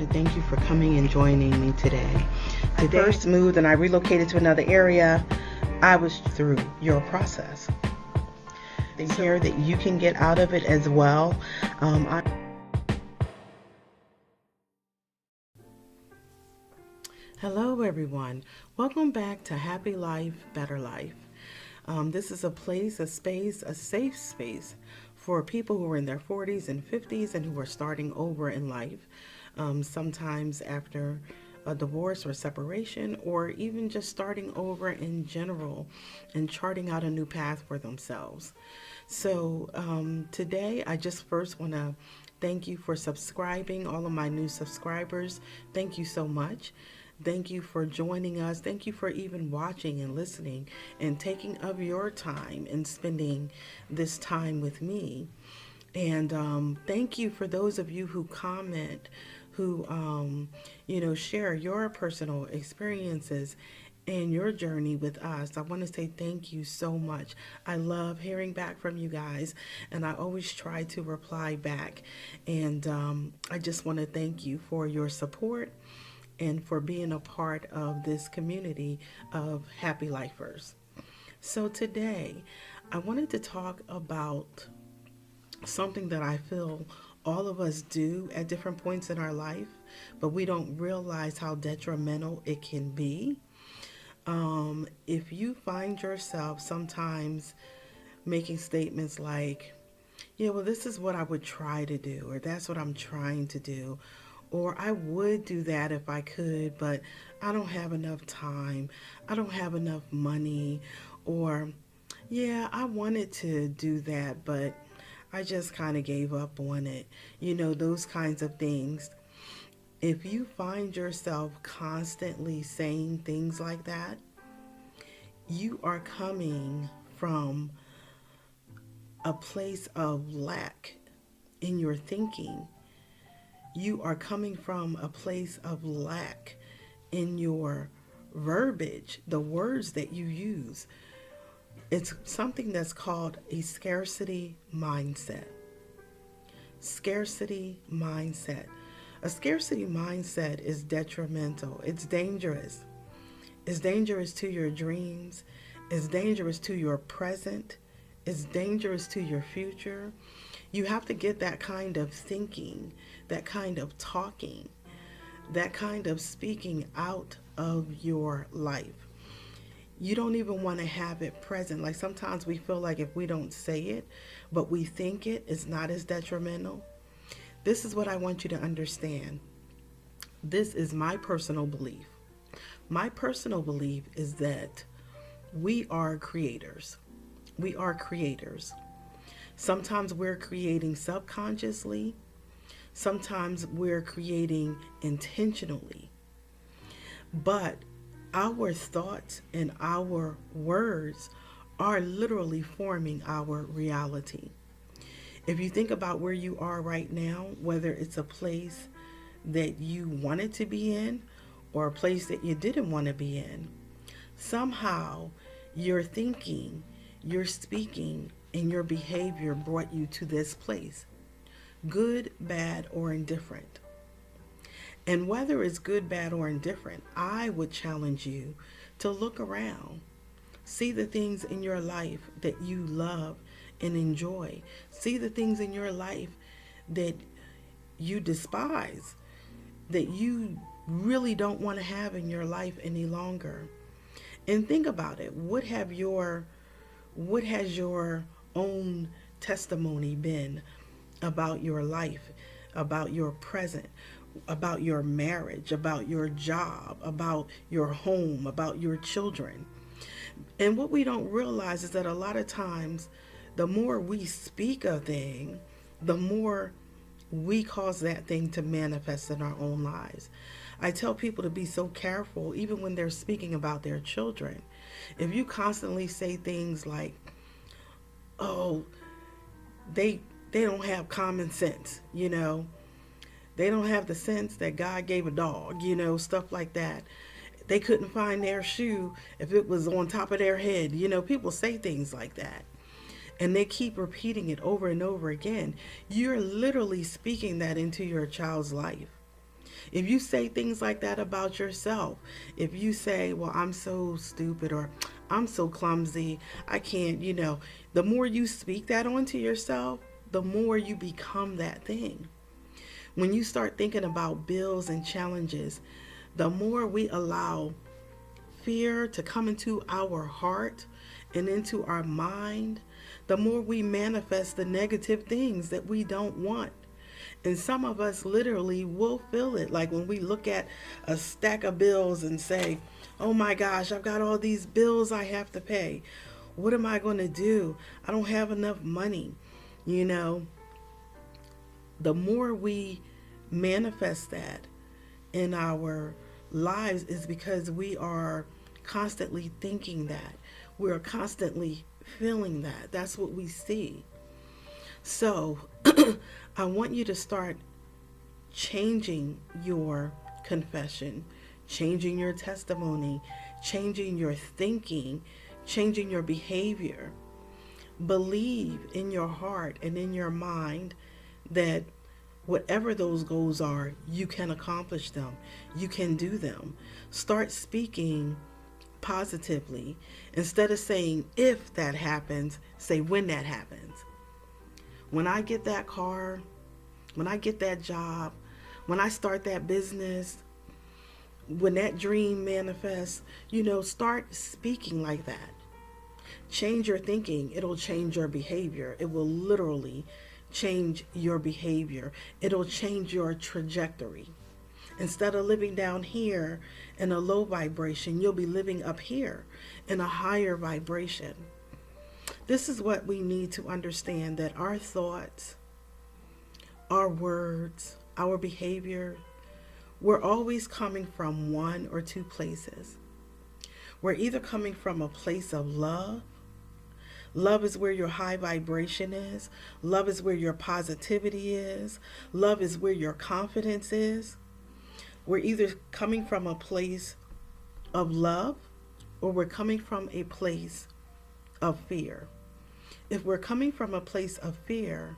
to thank you for coming and joining me today. I first moved and I relocated to another area. I was through your process. The care that you can get out of it as well. Hello, everyone. Welcome back to Happy Life, Better Life. This is a place, a space, a safe space for people who are in their 40s and 50s and who are starting over in life, sometimes after a divorce or separation, or even just starting over in general and charting out a new path for themselves. So today, I just first want to thank you for subscribing, all of my new subscribers. Thank you so much. Thank you for joining us. Thank you for even watching and listening and taking of your time and spending this time with me. And thank you for those of you who comment, who, share your personal experiences and your journey with us. I want to say thank you so much. I love hearing back from you guys, and I always try to reply back. And I just want to thank you for your support and for being a part of this community of happy lifers. So today, I wanted to talk about something that I feel all of us do at different points in our life, but we don't realize how detrimental it can be. If you find yourself sometimes making statements like, yeah, well, this is what I would try to do, or that's what I'm trying to do, or I would do that if I could, but I don't have enough time, I don't have enough money, or yeah, I wanted to do that, but I just kind of gave up on it. Those kinds of things. If you find yourself constantly saying things like that, you are coming from a place of lack in your thinking. You are coming from a place of lack in your verbiage, the words that you use. It's something that's called a scarcity mindset. Scarcity mindset. A scarcity mindset is detrimental. It's dangerous. It's dangerous to your dreams. It's dangerous to your present. It's dangerous to your future. You have to get that kind of thinking, that kind of talking, that kind of speaking out of your life. You don't even want to have it present. Like sometimes we feel like if we don't say it, but we think it's not as detrimental. This is what I want you to understand. This is my personal belief. My personal belief is that we are creators. We are creators. Sometimes we're creating subconsciously. Sometimes we're creating intentionally. But our thoughts and our words are literally forming our reality. If you think about where you are right now, whether it's a place that you wanted to be in or a place that you didn't want to be in, somehow your thinking, your speaking, and your behavior brought you to this place. Good, bad, or indifferent. And whether it's good, bad, or indifferent, I would challenge you to look around. See the things in your life that you love and enjoy. See the things in your life that you despise, that you really don't want to have in your life any longer. And think about it. What has your own testimony been about your life, about your present, about your marriage, about your job, about your home, about your children? And what we don't realize is that a lot of times, the more we speak a thing, the more we cause that thing to manifest in our own lives. I tell people to be so careful, even when they're speaking about their children. If you constantly say things like, oh, they don't have common sense, they don't have the sense that God gave a dog, stuff like that. They couldn't find their shoe if it was on top of their head. People say things like that. And they keep repeating it over and over again. You're literally speaking that into your child's life. If you say things like that about yourself, if you say, well, I'm so stupid, or I'm so clumsy, I can't, the more you speak that onto yourself, the more you become that thing. When you start thinking about bills and challenges, the more we allow fear to come into our heart and into our mind, the more we manifest the negative things that we don't want. And some of us literally will feel it. Like when we look at a stack of bills and say, oh my gosh, I've got all these bills I have to pay. What am I going to do? I don't have enough money. You know, the more we manifest that in our lives is because we are constantly thinking that. We're constantly feeling that. That's what we see. So I want you to start changing your confession, changing your testimony, changing your thinking, changing your behavior. Believe in your heart and in your mind that whatever those goals are, you can accomplish them. You can do them. Start speaking positively. Instead of saying if that happens, say when that happens. When I get that car, when I get that job, when I start that business, when that dream manifests, start speaking like that. Change your thinking. It'll change your behavior. It will literally change your behavior. It'll change your trajectory. Instead of living down here in a low vibration, you'll be living up here in a higher vibration. This is what we need to understand, that our thoughts, our words, our behavior, we're always coming from one or two places. We're either coming from a place of love. Love is where your high vibration is. Love is where your positivity is. Love is where your confidence is. We're either coming from a place of love or we're coming from a place of fear. If we're coming from a place of fear,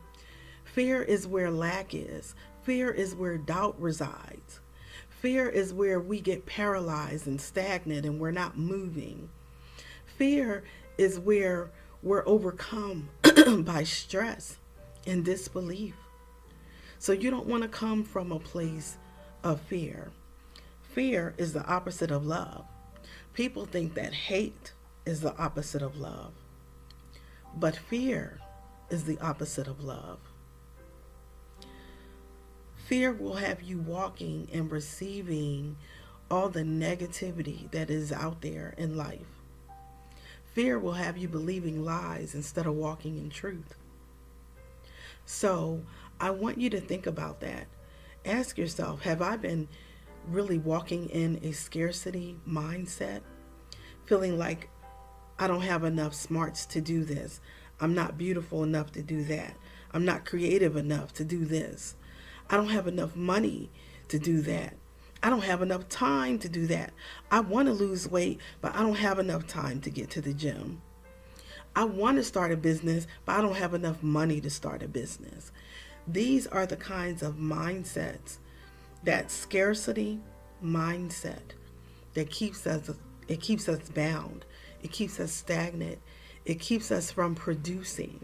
fear is where lack is. Fear is where doubt resides. Fear is where we get paralyzed and stagnant and we're not moving. Fear is where we're overcome by stress and disbelief. So you don't want to come from a place of fear. Fear is the opposite of love. People think that hate is the opposite of love. But fear is the opposite of love. Fear will have you walking and receiving all the negativity that is out there in life. Fear will have you believing lies instead of walking in truth. So I want you to think about that. Ask yourself, have I been really walking in a scarcity mindset? Feeling like I don't have enough smarts to do this. I'm not beautiful enough to do that. I'm not creative enough to do this. I don't have enough money to do that. I don't have enough time to do that. I want to lose weight, but I don't have enough time to get to the gym. I want to start a business, but I don't have enough money to start a business. These are the kinds of mindsets, that scarcity mindset that keeps us bound. It keeps us stagnant. It keeps us from producing.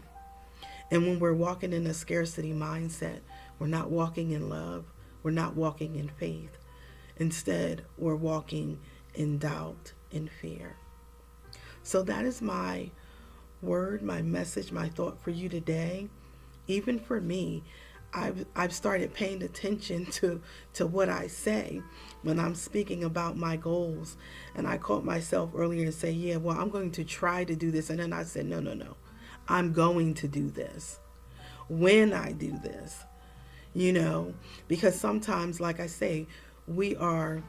And when we're walking in a scarcity mindset, we're not walking in love. We're not walking in faith. Instead, we're walking in doubt and fear. So that is my word, my message, my thought for you today. Even for me, I've started paying attention to what I say when I'm speaking about my goals. And I caught myself earlier to say, yeah, well, I'm going to try to do this. And then I said, no. I'm going to do this. When I do this, because sometimes, like I say, we are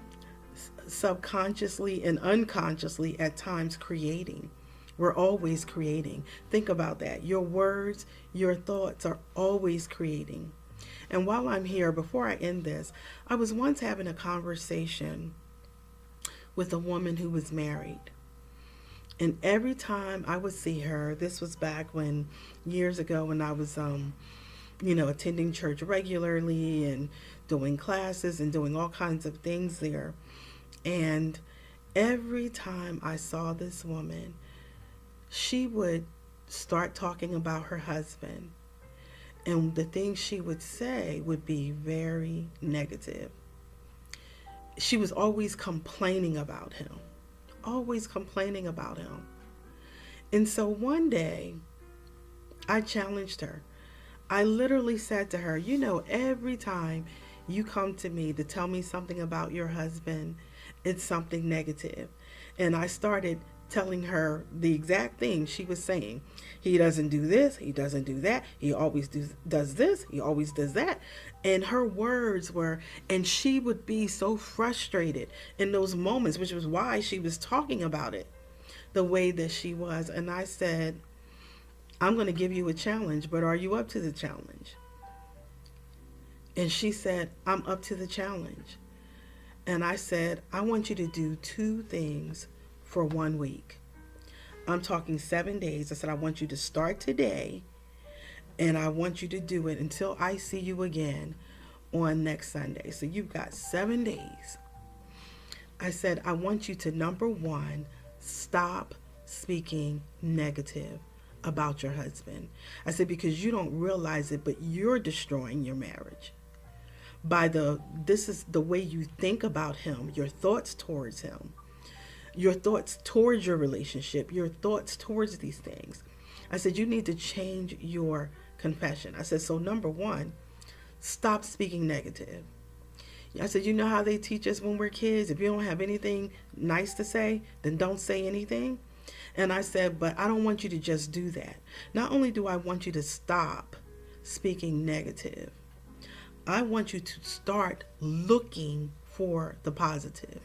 subconsciously and unconsciously at times creating. We're always creating. Think about that. Your words, your thoughts are always creating. And while I'm here, before I end this, I was once having a conversation with a woman who was married. And every time I would see her, this was back when, years ago, when I was, attending church regularly and doing classes and doing all kinds of things there. And every time I saw this woman, she would start talking about her husband. And the things she would say would be very negative. She was always complaining about him, always complaining about him. And so one day, I challenged her. I literally said to her, every time you come to me to tell me something about your husband, it's something negative. And I started telling her the exact thing she was saying. He doesn't do this, he doesn't do that, he always does this, he always does that. And her words were, and she would be so frustrated in those moments, which was why she was talking about it the way that she was. And I said, I'm going to give you a challenge, but are you up to the challenge? And she said, I'm up to the challenge. And I said, I want you to do 2 things for 1 week. I'm talking 7 days. I said, I want you to start today, and I want you to do it until I see you again on next Sunday. So you've got 7 days. I said, I want you to, number 1, stop speaking negative about your husband. I said, because you don't realize it, but you're destroying your marriage. This is the way you think about him, your thoughts towards him, your thoughts towards your relationship, your thoughts towards these things. I said, you need to change your confession. I said, so number 1, stop speaking negative. I said, you know how they teach us when we're kids? If you don't have anything nice to say, then don't say anything. And I said, but I don't want you to just do that. Not only do I want you to stop speaking negative, I want you to start looking for the positive.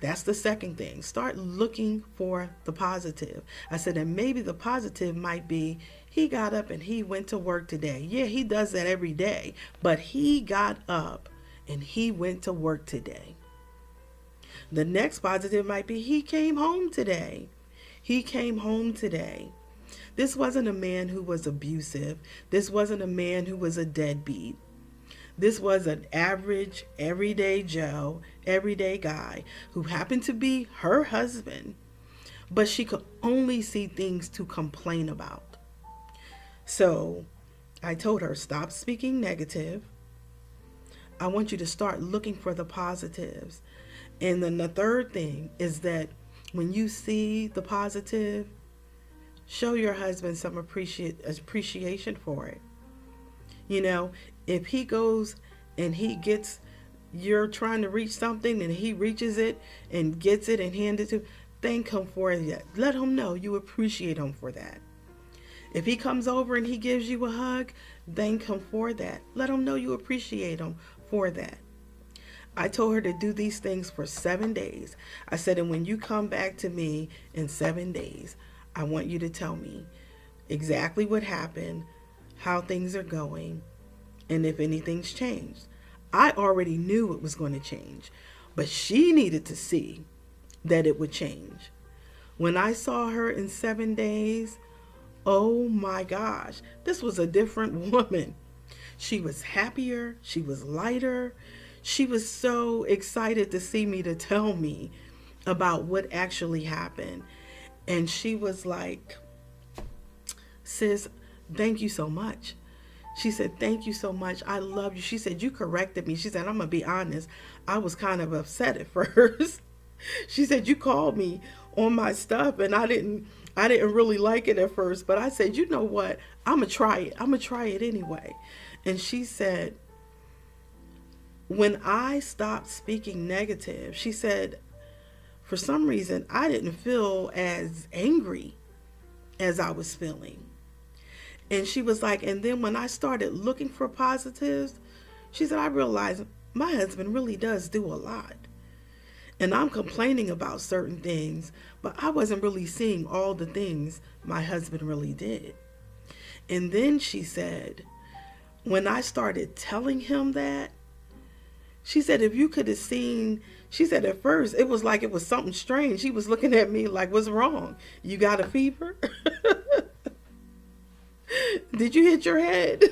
That's the second thing. Start looking for the positive. I said, and maybe the positive might be, he got up and he went to work today. Yeah, he does that every day, but he got up and he went to work today. The next positive might be, he came home today. He came home today. This wasn't a man who was abusive. This wasn't a man who was a deadbeat. This was an average, everyday Joe, everyday guy who happened to be her husband, but she could only see things to complain about. So I told her, stop speaking negative. I want you to start looking for the positives. And then the third thing is that when you see the positive, show your husband some appreciation for it. If he goes and he gets, you're trying to reach something and he reaches it and gets it and hands it to, thank him for it. Let him know you appreciate him for that. If he comes over and he gives you a hug, thank him for that. Let him know you appreciate him for that. I told her to do these things for 7 days. I said, and when you come back to me in 7 days, I want you to tell me exactly what happened, how things are going, and if anything's changed. I already knew it was going to change, but she needed to see that it would change. When I saw her in 7 days, oh my gosh, this was a different woman. She was happier. She was lighter. She was so excited to see me, to tell me about what actually happened. And she was like, sis, thank you so much. She said, thank you so much. I love you. She said, you corrected me. She said, I'm going to be honest. I was kind of upset at first. She said, you called me on my stuff and I didn't really like it at first. But I said, you know what? I'm going to try it. I'm going to try it anyway. And she said, when I stopped speaking negative, she said, for some reason, I didn't feel as angry as I was feeling. And she was like, and then when I started looking for positives, she said, I realized my husband really does do a lot. And I'm complaining about certain things, but I wasn't really seeing all the things my husband really did. And then she said, when I started telling him that, she said, if you could have seen, she said at first it was like it was something strange. He was looking at me like, what's wrong? You got a fever? Did you hit your head?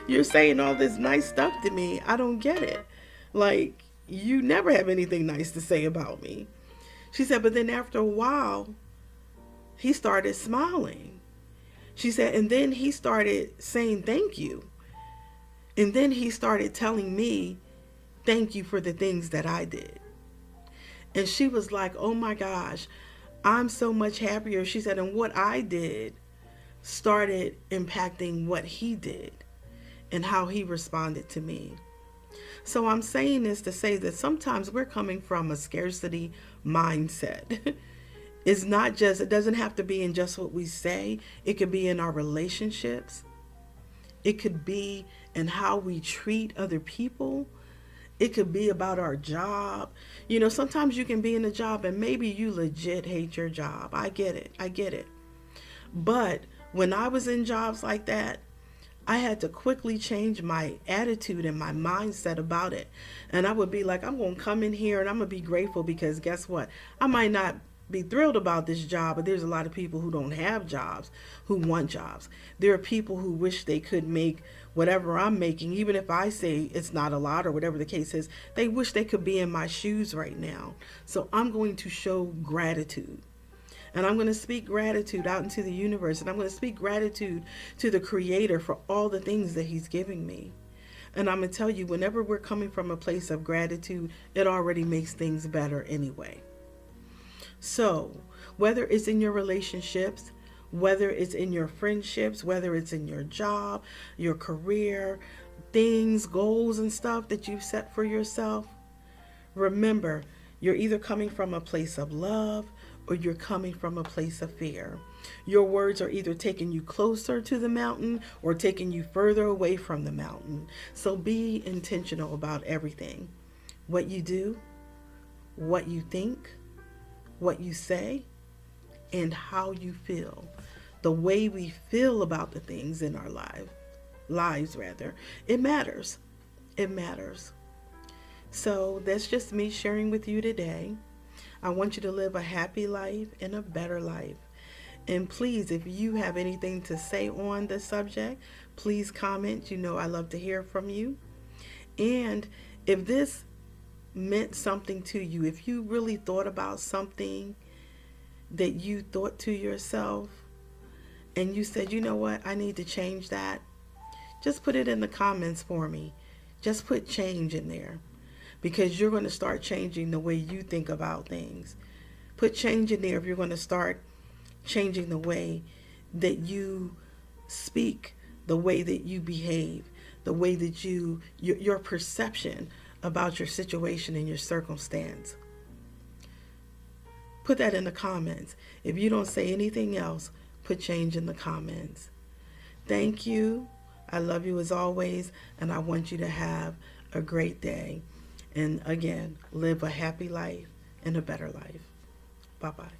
You're saying all this nice stuff to me. I don't get it. Like, you never have anything nice to say about me. She said, but then after a while, he started smiling. She said, and then he started saying thank you. And then he started telling me thank you for the things that I did. And she was like, oh my gosh, I'm so much happier. She said, and what I did started impacting what he did and how he responded to me. So I'm saying this to say that sometimes we're coming from a scarcity mindset. It's not just, it doesn't have to be in just what we say. It could be in our relationships. It could be in how we treat other people. It could be about our job. You know, sometimes you can be in a job and maybe you legit hate your job. I get it. I get it. But when I was in jobs like that, I had to quickly change my attitude and my mindset about it. And I would be like, I'm going to come in here and I'm going to be grateful because guess what? I might not be thrilled about this job, but there's a lot of people who don't have jobs, who want jobs. There are people who wish they could make whatever I'm making, even if I say it's not a lot or whatever the case is. They wish they could be in my shoes right now. So I'm going to show gratitude. And I'm going to speak gratitude out into the universe. And I'm going to speak gratitude to the Creator for all the things that He's giving me. And I'm going to tell you, whenever we're coming from a place of gratitude, it already makes things better anyway. So, whether it's in your relationships, whether it's in your friendships, whether it's in your job, your career, things, goals, and stuff that you've set for yourself, remember, you're either coming from a place of love or you're coming from a place of fear. Your words are either taking you closer to the mountain or taking you further away from the mountain. So be intentional about everything. What you do, what you think, what you say, and how you feel. The way we feel about the things in our lives, it matters. It matters. So that's just me sharing with you today. I want you to live a happy life and a better life. And please, if you have anything to say on this subject, please comment. You know I love to hear from you. And if this meant something to you, if you really thought about something that you thought to yourself and you said, you know what, I need to change that, just put it in the comments for me. Just put change in there, because you're going to start changing the way you think about things. Put change in there if you're going to start changing the way that you speak, the way that you behave, the way that your perception about your situation and your circumstance. Put that in the comments. If you don't say anything else, put change in the comments. Thank you. I love you as always, and I want you to have a great day. And again, live a happy life and a better life. Bye-bye.